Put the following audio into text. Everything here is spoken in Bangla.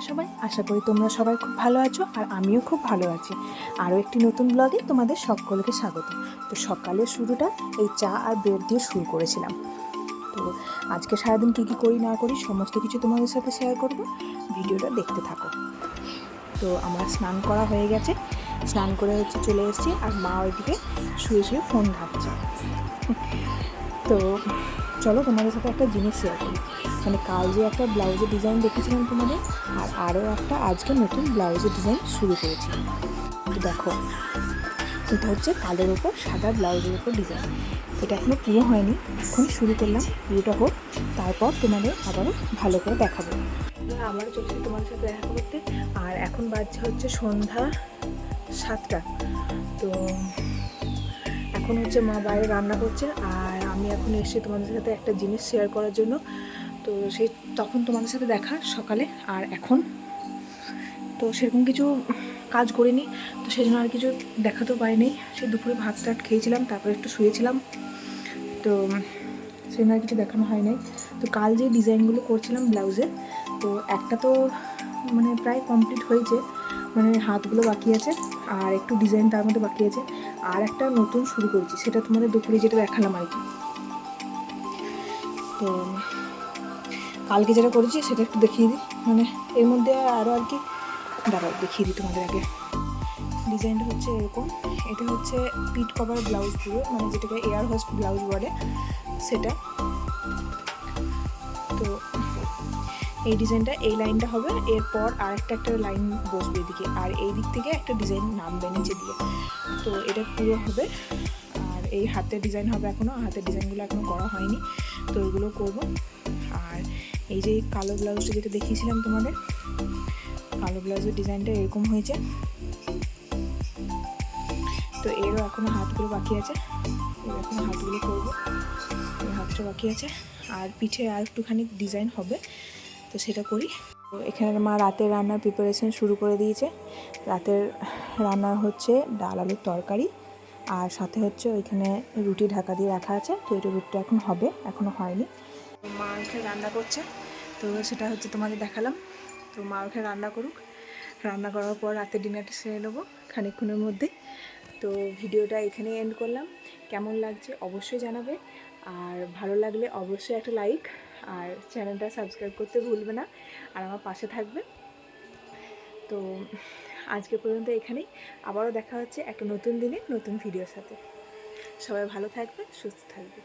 সবাই, আশা করি তোমরা সবাই খুব ভালো আছো আর আমিও খুব ভালো আছি। আরও একটি নতুন ব্লগে তোমাদের সকলকে স্বাগত। তো সকালের শুরুটা এই চা আর ব্রেড দিয়ে শুরু করেছিলাম। তো আজকে সারাদিন কী কী করি না করি সমস্ত কিছু তোমাদের সাথে শেয়ার করব, ভিডিওটা দেখতে থাকো। তো আমার স্নান করা হয়ে গেছে, স্নান করে চলে এসেছি আর মা ওইদিকে শুয়ে শুয়ে ফোন ঘাঁটছে। তো চলো তোমাদের সাথে একটা জিনিস শেয়ার করি। মানে কাল যে একটা ব্লাউজের ডিজাইন দেখেছিলাম তোমাদের, আর আরও একটা আজকে নতুন ব্লাউজের ডিজাইন শুরু করেছি। তো দেখো, এটা হচ্ছে কালোর ওপর সাদা ব্লাউজের ওপর ডিজাইন। এটা এখনও পুরো হয়নি, এখনই শুরু করলাম, পুরোটা হোক, তারপর তোমাদের আবারও ভালো করে দেখাবো। আবারও চলছে তোমাদের সাথে দেখা করতে। আর এখন বাজছে হচ্ছে সন্ধ্যা 7টা। তো এখন হচ্ছে মা বাইরে রান্না করছে আর আমি এখন এসে তোমাদের সাথে একটা জিনিস শেয়ার করার জন্য। তো সেই তখন তোমাদের সাথে দেখা সকালে, আর এখন তো সেরকম কিছু কাজ করিনি, তো সেই জন্য আর কিছু দেখাতেও পারিনি। সেই দুপুরে ভাত টাত খেয়েছিলাম, তারপরে একটু শুয়েছিলাম, তো সেই জন্য আর কিছু দেখানো হয় নাই। তো কাল যে ডিজাইনগুলো করছিলাম ব্লাউজে, তো একটা তো মানে প্রায় কমপ্লিট হয়েছে, মানে হাতগুলো বাকি আছে আর একটু ডিজাইন তার মধ্যে বাকি আছে। আর একটা নতুন শুরু করেছি, সেটা তোমাদের দুপুরে যেটা দেখালাম আর কি। তো কালকে যেটা করেছি সেটা একটু দেখিয়ে দিই, মানে এর মধ্যে আরও আর কি, দাঁড়াও দেখিয়ে দিই তোমাদের আগে। ডিজাইনটা হচ্ছে এরকম, এটা হচ্ছে পিট কভার ব্লাউজ পুরো, মানে যেটাকে এয়ার হোস্ট ব্লাউজ বলে সেটা। তো এই ডিজাইনটা, এই লাইনটা হবে, এরপর আর একটা লাইন বসবে এদিকে, আর এই দিক থেকে একটা ডিজাইন নামবে নিচে দিয়ে। তো এটা পুরো হবে। আর এই হাতের ডিজাইন হবে, এখনও হাতের ডিজাইনগুলো এখনও করা হয়নি, তো ওইগুলো করবো। আর এই যে কালো ব্লাউজটা যেটা দেখিয়েছিলাম তোমাদের, কালো ব্লাউজের ডিজাইনটা এরকম হয়েছে। তো এরও এখনও হাতগুলো বাকি আছে, এখনও হাতগুলো করবো, এই হাতটা বাকি আছে। আর পিঠে আর একটুখানি ডিজাইন হবে, তো সেটা করি। তো এখানে মা রাতের রান্নার প্রিপারেশন শুরু করে দিয়েছে। রাতের রান্না হচ্ছে ডাল আলুর তরকারি, আর সাথে হচ্ছে ওইখানে রুটি ঢাকা দিয়ে রাখা আছে, তো এটা রুটিটা এখন হবে, এখনও হয়নি। মা ওখানে রান্না করছে, তো সেটা হচ্ছে তোমাদের দেখালাম। তো মা ওখানে রান্না করুক, রান্না করার পর রাতের ডিনারটা সেরে নেবো খানিকক্ষণের মধ্যে। তো ভিডিওটা এখানেই এন্ড করলাম। কেমন লাগছে অবশ্যই জানাবে, আর ভালো লাগলে অবশ্যই একটা লাইক আর চ্যানেলটা সাবস্ক্রাইব করতে ভুলবে না, আর আমার পাশে থাকবে। তো আজকে পর্যন্ত এখানেই, আবারও দেখা হচ্ছে একটা নতুন দিনে নতুন ভিডিওর সাথে। সবাই ভালো থাকবে, সুস্থ থাকবে।